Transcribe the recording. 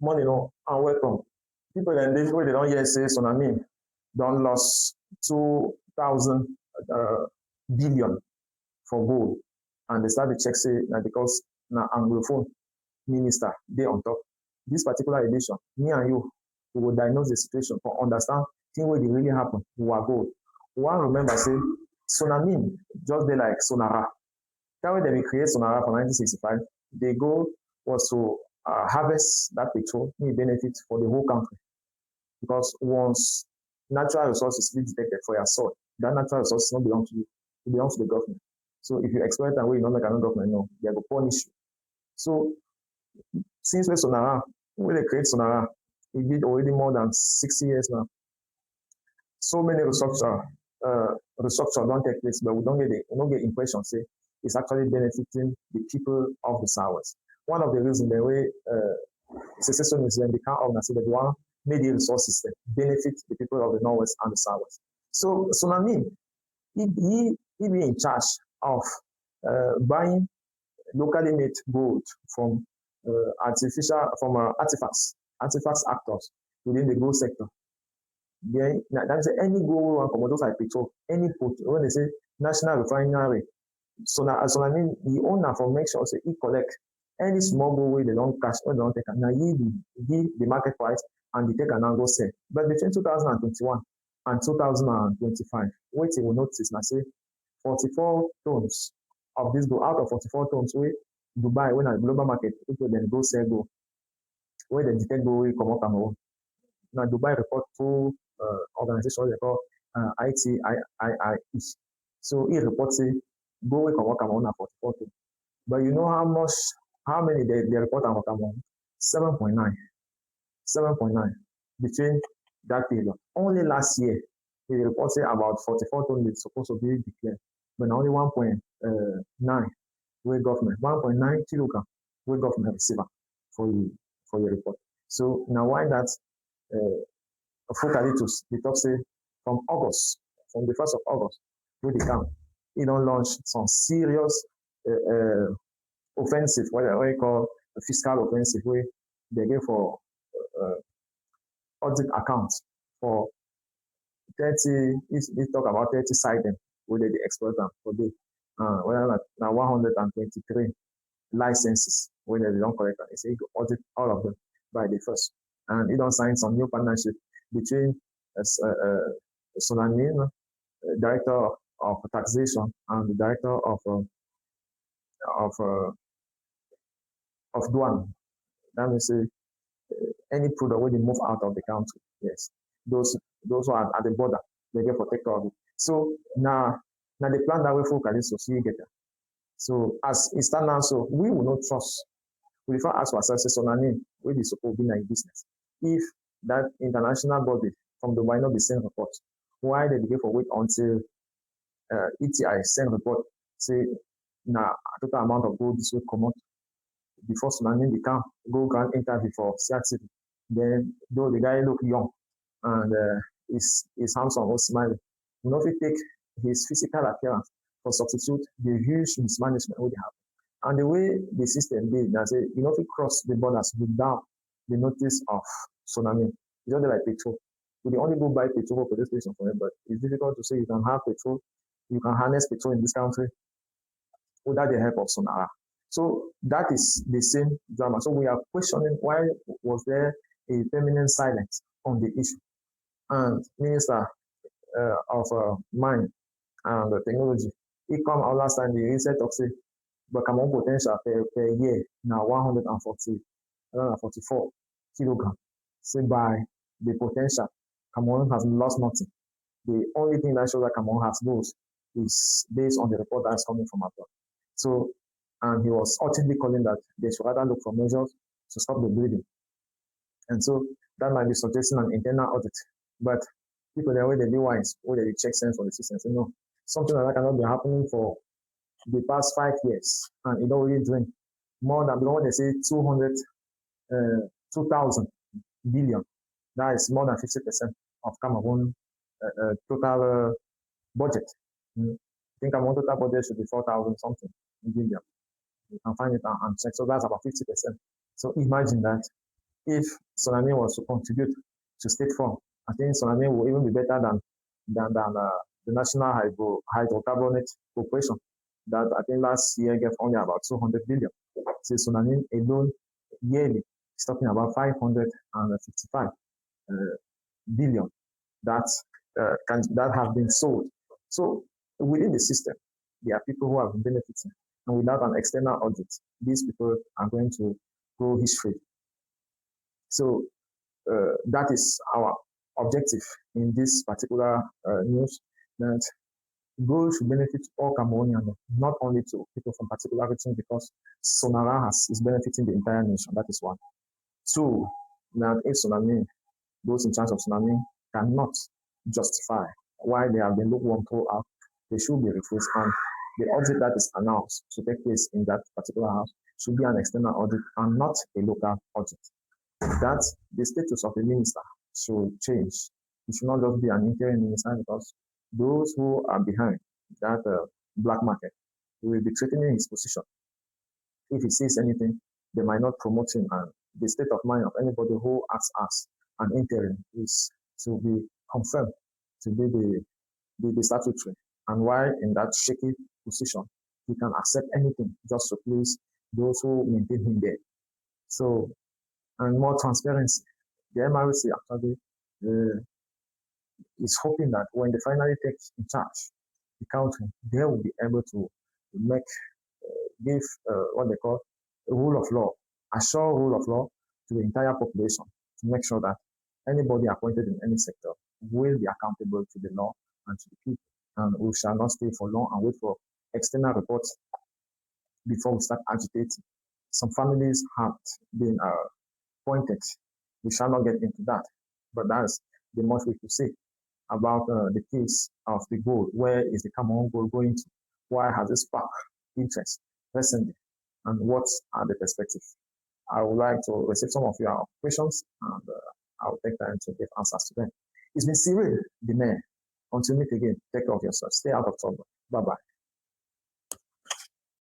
money no and welcome. People then this way they don't hear say tsunami don't lost 2,000 uh, billion for gold. And they start to check say na because na Anglophone minister they on top. This particular edition, me and you, we will diagnose the situation for understand thing where they really happen. We are gold. One remember say tsunami just they like Sonara. That way they create Sonara for 1965. The goal was to harvest that petrol, may benefit for the whole country. Because once natural resources be detected for your soil, that natural resources don't belong to you, it belongs to the government. So if you exploit and way you don't make another government, no, they will punish you. So since we Sonara, when they create Sonara, it did already more than 60 years now. So many restructure don't take place, but we don't get impression say it's actually benefiting the people of the Southwest. One of the reasons the way secession is when they can't organize that one made the resources that benefit the people of the Northwest and the Southwest. So Tsunami, he be in charge of buying locally made gold from artifacts actors within the gold sector. Then that is any gold one commodities like petrol, any put when they say national refinery. So now I mean the owner for make sure say he collect any small gold way they don't cash or they don't take now he give the market price and they take an go sell. But between 2021 and 2025, what you will notice now say 44 tons of this gold out of 44 tons wey Dubai when at global market people then go sell gold where they detect gold wey come up Cameroon. Now Dubai report to organization they call ITII. So he reports say gold wey come up Cameroon at 44 tons. But you know how many they report on Cameroon? 7.9. 7.9 between that period. Only last year they reported about 44 tons is supposed to be declared, but only 1.9 where government 1.9 kilogram where government receive for your report. So now why that Focalitus they talk say from the 1st of August, where they come, he don't launch some serious offensive, what I call a fiscal offensive, where they give for audit accounts for 30, they talk about 30 siding where they exploit them for the now 123 licenses where they don't correct them. They say you audit all of them by the first. And he don't sign some new partnership between Tsunami, director of taxation, and the director of Duan. That means any product where they move out of the country, yes, those who are at the border, they get protected of it. So now the plan that we focus is to get there. So as it stands now, so we will not trust. We refer as ourselves on our name, we be supposed to be in business. If that international body from the minor be send report, why they begin for wait until ETI send report say now total amount of gold this will come out before tsunami they can go grand interview for CRTV. Then though the guy look young and his handsome or smiling, you know if he take his physical appearance for substitute the huge mismanagement we have. And the way the system did, that say you know if you cross the borders without the notice of tsunami, it's only like petrol. We only go buy petrol for this station for it, but it's difficult to say you can have petrol, you can harness petrol in this country without the help of Sonara. So that is the same drama. So we are questioning why was there a permanent silence on the issue. And Minister of Mine and Technology, he come out last time, the said of say, but Cameroon potential per year now 144 kilogram. Say by the potential, Cameroon has lost nothing. The only thing that shows that Cameroon has lost is based on the report that is coming from abroad. So, and he was urgently calling that they should rather look for measures to stop the bleeding. And so that might be suggesting an internal audit. But people there where they be wise, where they check sense for the system. So no, something like that cannot be happening for the past 5 years, and it already doing more than because when they say 2,000 billion, that is more than 50% of Cameroon total budget. I think Cameroon total budget should be 4,000 something billion. You can find it and check. So that's about 50%. So imagine that if Sonami was to contribute to state fund, I think Sonami will even be better than the National Hydrocarbonate Corporation that I think last year gave only about 200 billion. So Sonami alone yearly is talking about 555 uh, billion that that have been sold. So within the system, there are people who have been benefiting, and without an external audit, these people are going to go history. So that is our objective in this particular news, that gold should benefit all Cameroonians, not only to people from particular regions, because Sonara is benefiting the entire nation. That is one. Two, that if Sonami, those in charge of Tsunami, cannot justify why they have been lukewarm throughout, they should be refused. And the audit that is announced to take place in that particular house should be an external audit and not a local audit. That the status of the minister should change. It should not just be an interim minister, because those who are behind that black market will be threatening his position. If he sees anything, they might not promote him. And the state of mind of anybody who acts as an interim is to be confirmed to be the statutory. And while in that shaky position, he can accept anything just to please those who maintain him there. So, and more transparency. The MRC actually is hoping that when they finally take in charge the country, they will be able to make give what they call a rule of law, assure rule of law to the entire population, to make sure that anybody appointed in any sector will be accountable to the law and to the people. And we shall not stay for long and wait for external reports before we start agitating. Some families have been appointed. We shall not get into that. But that's the most we could say about the case of the gold. Where is the Cameroon gold going to? Why has it sparked interest recently? And what are the perspectives? I would like to receive some of your questions, and I'll take time to give answers to them. It's been Cyril, the mayor. Until we meet again, take care of yourself. Stay out of trouble. Bye-bye.